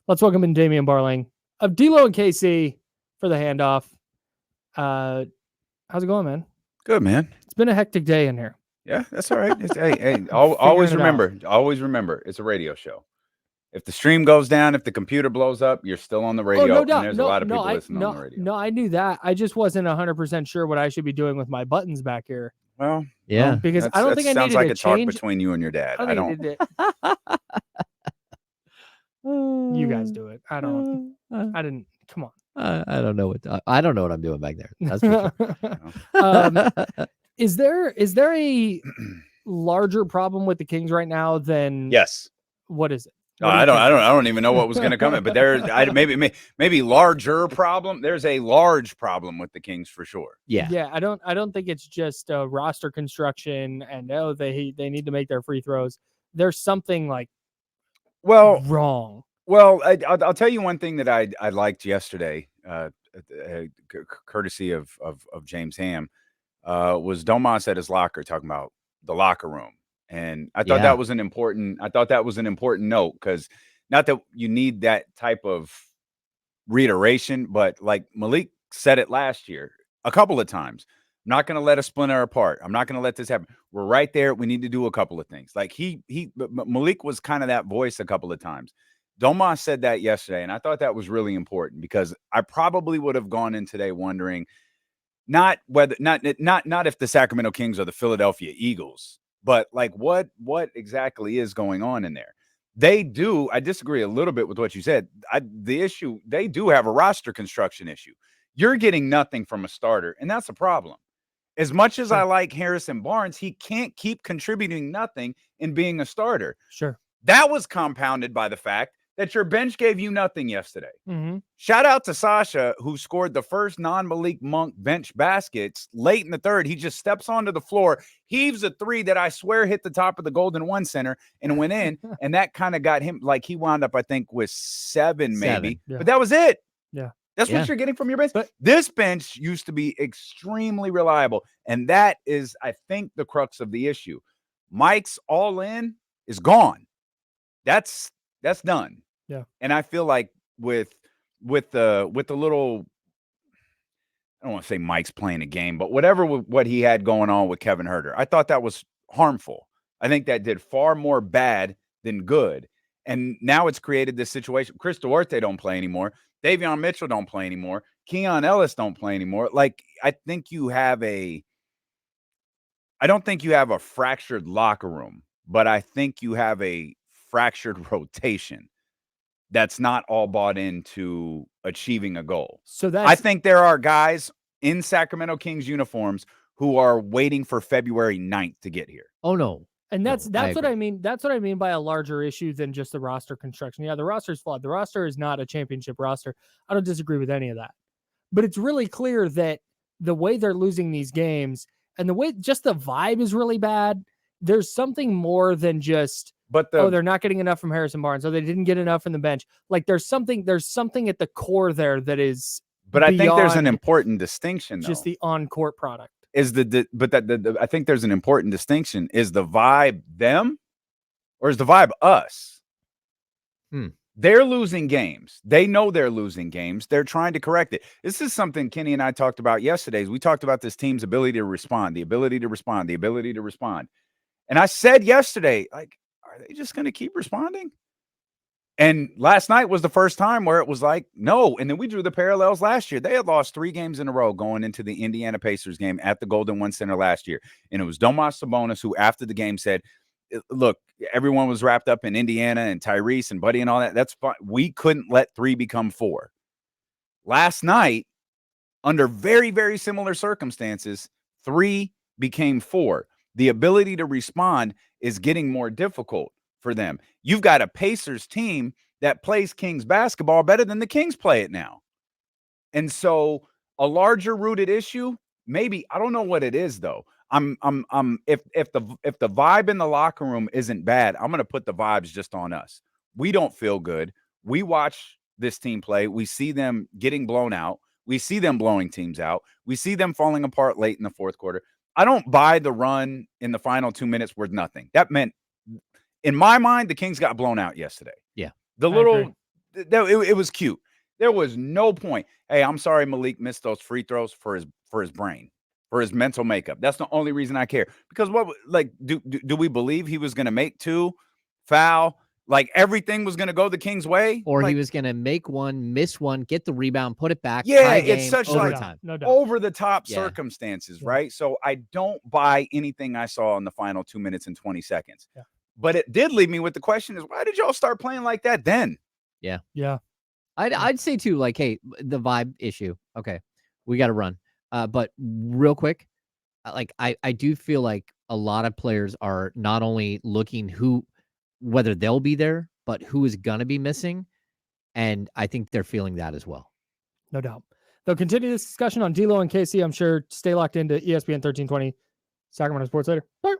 Let's welcome in Damian Barling of D-Lo and KC for the handoff. How's it going, man? Good, man. It's been a hectic day in here. Yeah, that's all right. Always remember, it's a radio show. If the stream goes down, if the computer blows up, you're still on the radio. No doubt. And there's a lot of people listening on the radio. No, I knew that. I just wasn't 100% sure what I should be doing with my buttons back here. Well, yeah, because I don't think I needed sounds like a talk change between you and your dad. I don't. You guys do it. I didn't. Come on. I don't know I don't know what I'm doing back there. That's for sure. Is there a larger problem with the Kings right now than yes? What is it? No, I don't even know what was going to come in, but there's maybe larger problem. There's a large problem with the Kings for sure. Yeah. I don't think it's just roster construction and they need to make their free throws. There's something wrong. Well, I'll tell you one thing that I liked yesterday, courtesy of James Ham, was Domas at his locker talking about the locker room. And I thought that was an important note, because not that you need that type of reiteration, but like Malik said it last year a couple of times. I'm not going to let us splinter apart. I'm not going to let this happen. We're right there. We need to do a couple of things. Like Malik was kind of that voice a couple of times. Domas said that yesterday, and I thought that was really important, because I probably would have gone in today wondering not if the Sacramento Kings are the Philadelphia Eagles, but like what exactly is going on in there. They do. I disagree a little bit with what you said. The issue, they do have a roster construction issue. You're getting nothing from a starter, and that's a problem. As much as I like Harrison Barnes, he can't keep contributing nothing and being a starter. Sure. That was compounded by the fact that your bench gave you nothing yesterday. Mm-hmm. Shout out to Sasha, who scored the first non-Malik Monk bench baskets late in the third. He just steps onto the floor, heaves a three that I swear hit the top of the Golden One Center and went in. And that kind of got him, like, he wound up, I think, with seven maybe. Yeah. But that was it. Yeah. That's what you're getting from your bench. But this bench used to be extremely reliable. And that is, I think, the crux of the issue. Mike's all in is gone. That's done. Yeah. And I feel like with the little, I don't want to say Mike's playing a game, but what he had going on with Kevin Huerter, I thought that was harmful. I think that did far more bad than good. And now it's created this situation. Chris Duarte don't play anymore. Davion Mitchell don't play anymore. Keon Ellis don't play anymore. Like, I don't think you have a fractured locker room, but I think you have a fractured rotation that's not all bought into achieving a goal. So I think there are guys in Sacramento Kings uniforms who are waiting for February 9th to get here. Oh, no. And that's what I mean. That's what I mean by a larger issue than just the roster construction. Yeah, the roster is flawed. The roster is not a championship roster. I don't disagree with any of that. But it's really clear that the way they're losing these games and the way just the vibe is really bad. There's something more than just, they're not getting enough from Harrison Barnes. They didn't get enough from the bench. Like, there's something at the core there that is. But I think there's an important distinction, though. Just the on-court product. I think there's an important distinction. Is the vibe them, or is the vibe us? They're losing games. They know they're losing games. They're trying to correct it. This is something Kenny and I talked about yesterday. We talked about this team's ability to respond, the ability to respond. And I said yesterday, like, are they just going to keep responding? And last night was the first time where it was like, no. And then we drew the parallels last year. They had lost 3 games in a row going into the Indiana Pacers game at the Golden One Center last year. And it was Domas Sabonis who, after the game, said, look, everyone was wrapped up in Indiana and Tyrese and Buddy and all that. That's fine. We couldn't let 3 become 4. Last night, under very, very similar circumstances, 3 became 4. The ability to respond is getting more difficult for them. You've got a Pacers team that plays Kings basketball better than the Kings play it now. And so a larger rooted issue, maybe, I don't know what it is though. If the vibe in the locker room isn't bad, I'm going to put the vibes just on us. We don't feel good. We watch this team play. We see them getting blown out. We see them blowing teams out. We see them falling apart late in the fourth quarter. I don't buy the run in the final 2 minutes worth nothing. That meant, in my mind, the Kings got blown out yesterday. Yeah. The little it was cute. There was no point. Hey, I'm sorry Malik missed those free throws for his brain, for his mental makeup. That's the only reason I care. Because do we believe he was going to make 2, foul, like everything was going to go the Kings' way? Or like, he was going to make one, miss one, get the rebound, put it back. Yeah, game, it's such overtime. No doubt. over the top Yeah. circumstances, Yeah. right? So I don't buy anything I saw in the final 2 minutes and 20 seconds. Yeah. But it did leave me with the question: is why did y'all start playing like that then? Yeah. I'd say too, like, hey, the vibe issue. Okay, we got to run. But real quick, like I do feel like a lot of players are not only looking whether they'll be there, but who is gonna be missing, and I think they're feeling that as well. No doubt. They'll continue this discussion on D'Lo and KC. I'm sure. Stay locked into ESPN 1320, Sacramento Sports Later. Bye.